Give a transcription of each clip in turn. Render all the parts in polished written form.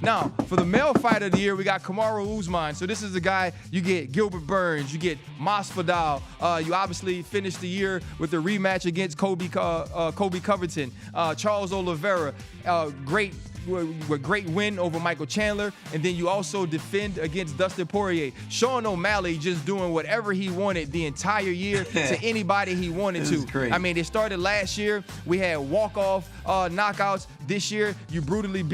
Now, for the male fighter of the year, we got Kamaru Usman. So this is the guy, you get Gilbert Burns, you get Masvidal. You obviously finished the year with the rematch against Colby Covington. Charles Oliveira, great win over Michael Chandler, and then you also defend against Dustin Poirier. Sean O'Malley just doing whatever he wanted the entire year to anybody he wanted to. Great. I mean, it started last year. We had walk-off knockouts. This year, you brutally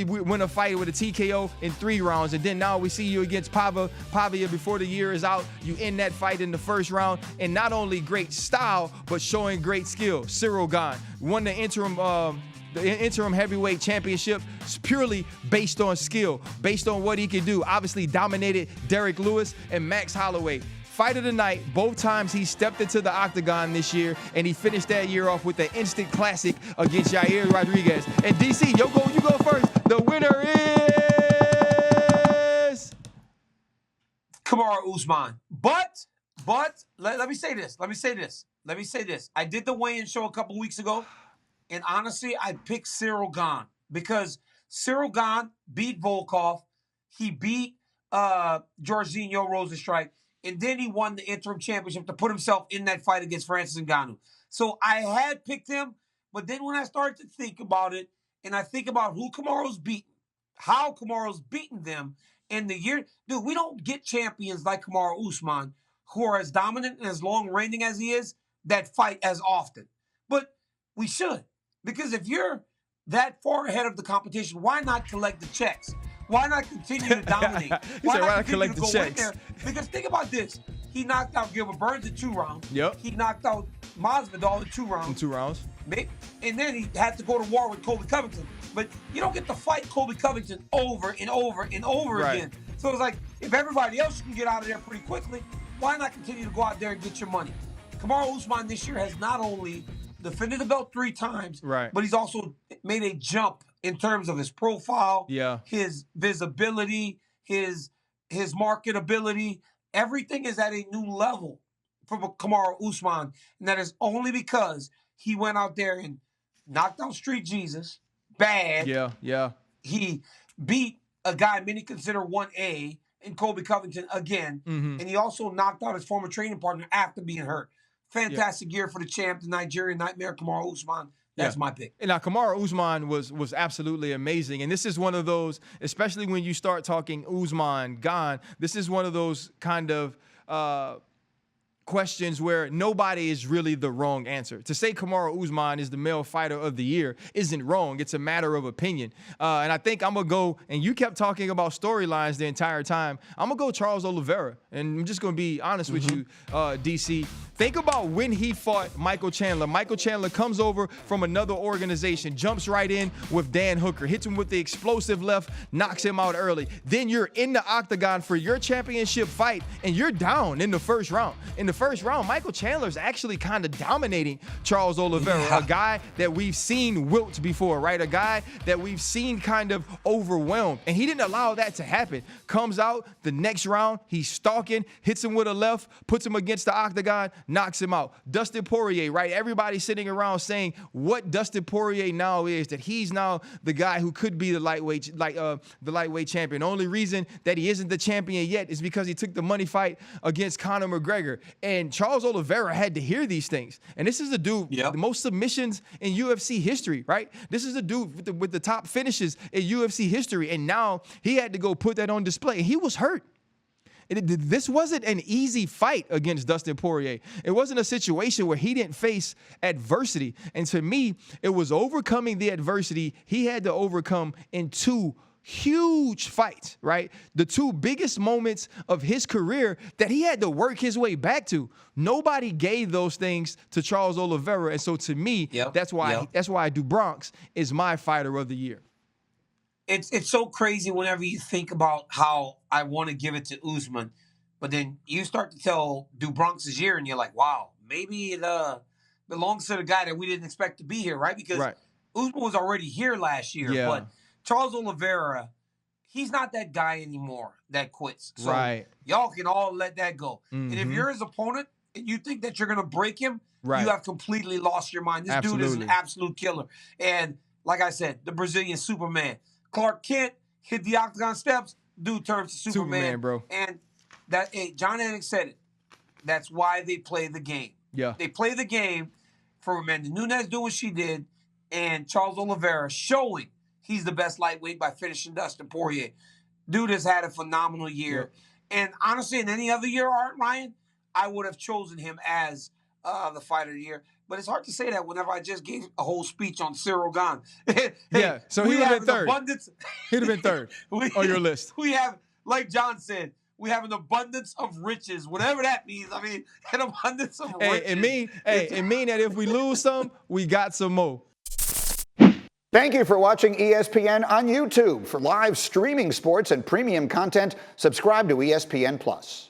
win a fight with a TKO in 3 rounds, and then now we see you against Pavia before the year is out. You end that fight in the first round, and not only great style, but showing great skill. Ciryl Gane won the interim heavyweight championship purely based on skill, based on what he can do. Obviously dominated Derek Lewis and Max Holloway. Fight of the night, both times he stepped into the octagon this year, and he finished that year off with an instant classic against Yair Rodriguez. And DC, you go first. The winner is Kamaru Usman. But let me say this. I did the weigh-in show a couple weeks ago. And honestly, I picked Ciryl Gane because Ciryl Gane beat Volkov. He beat Jorginho Rosenstrike. And then he won the interim championship to put himself in that fight against Francis Ngannou. So I had picked him. But then when I started to think about it, and I think about who Kamaru's beaten, how Kamaru's beaten them, and the year. Dude, we don't get champions like Kamaru Usman who are as dominant and as long-reigning as he is that fight as often. But we should. Because if you're that far ahead of the competition, why not collect the checks? Why not continue to dominate? Why not collect the checks? In there? Because think about this. He knocked out Gilbert Burns in 2 rounds. Yep. He knocked out Masvidal in 2 rounds. In 2 rounds. And then he had to go to war with Colby Covington. But you don't get to fight Colby Covington over and over and over again. So it's like, if everybody else can get out of there pretty quickly, why not continue to go out there and get your money? Kamaru Usman this year has not only defended the belt 3 times, but he's also made a jump in terms of his profile, his visibility, his marketability. Everything is at a new level for Kamaru Usman, and that is only because he went out there and knocked out Street Jesus bad. He beat a guy many consider 1A in Colby Covington again, and he also knocked out his former training partner after being hurt. Fantastic year for the champ, the Nigerian Nightmare, Kamaru Usman. That's my pick. And now, Kamaru Usman was absolutely amazing. And this is one of those, especially when you start talking Usman, Gane, this is one of those kind of questions where nobody is really the wrong answer. To say Kamaru Usman is the male fighter of the year isn't wrong. It's a matter of opinion. And I think I'm going to go, and you kept talking about storylines the entire time. I'm going to go Charles Oliveira. And I'm just going to be honest with you, DC. Think about when he fought Michael Chandler. Michael Chandler comes over from another organization, jumps right in with Dan Hooker, hits him with the explosive left, knocks him out early. Then you're in the octagon for your championship fight, and you're down in the first round. In the first round, Michael Chandler's actually kind of dominating Charles Oliveira, a guy that we've seen wilt before, right? A guy that we've seen kind of overwhelmed, and he didn't allow that to happen. Comes out the next round, he's stalking, hits him with a left, puts him against the octagon, knocks him out. Dustin Poirier, right? Everybody sitting around saying what Dustin Poirier now is, that he's now the guy who could be the lightweight champion. The only reason that he isn't the champion yet is because he took the money fight against Conor McGregor. And Charles Oliveira had to hear these things. And this is the dude with the most submissions in UFC history, right? This is the dude with the top finishes in UFC history. And now he had to go put that on display. And he was hurt. This wasn't an easy fight against Dustin Poirier. It wasn't a situation where he didn't face adversity. And to me, it was overcoming the adversity he had to overcome in 2 huge fights, right? The 2 biggest moments of his career that he had to work his way back to. Nobody gave those things to Charles Oliveira. And so to me, that's why Do Bronx is my fighter of the year. It's so crazy whenever you think about how I want to give it to Usman, but then you start to tell Do Bronx's year, and you're like, wow, maybe it belongs to the guy that we didn't expect to be here, right? Because Usman was already here last year, but Charles Oliveira, he's not that guy anymore that quits. So y'all can all let that go. And if you're his opponent and you think that you're going to break him, you have completely lost your mind. This dude is an absolute killer. And like I said, the Brazilian Superman. Clark Kent hit the octagon steps, dude turns to Superman, bro. And John Anik said it. That's why they play the game. Yeah. They play the game for Amanda Nunes doing what she did and Charles Oliveira showing he's the best lightweight by finishing Dustin Poirier. Dude has had a phenomenal year. Yep. And honestly, in any other year, Ryan, I would have chosen him as the fighter of the year. But it's hard to say that whenever I just gave a whole speech on Ciryl Gane. Yeah, so he would have been third. He'd have been third on your list. We have, like John said, we have an abundance of riches, whatever that means. I mean, an abundance of riches. It mean that if we lose some, we got some more. Thank you for watching ESPN on YouTube. For live streaming sports and premium content, subscribe to ESPN+.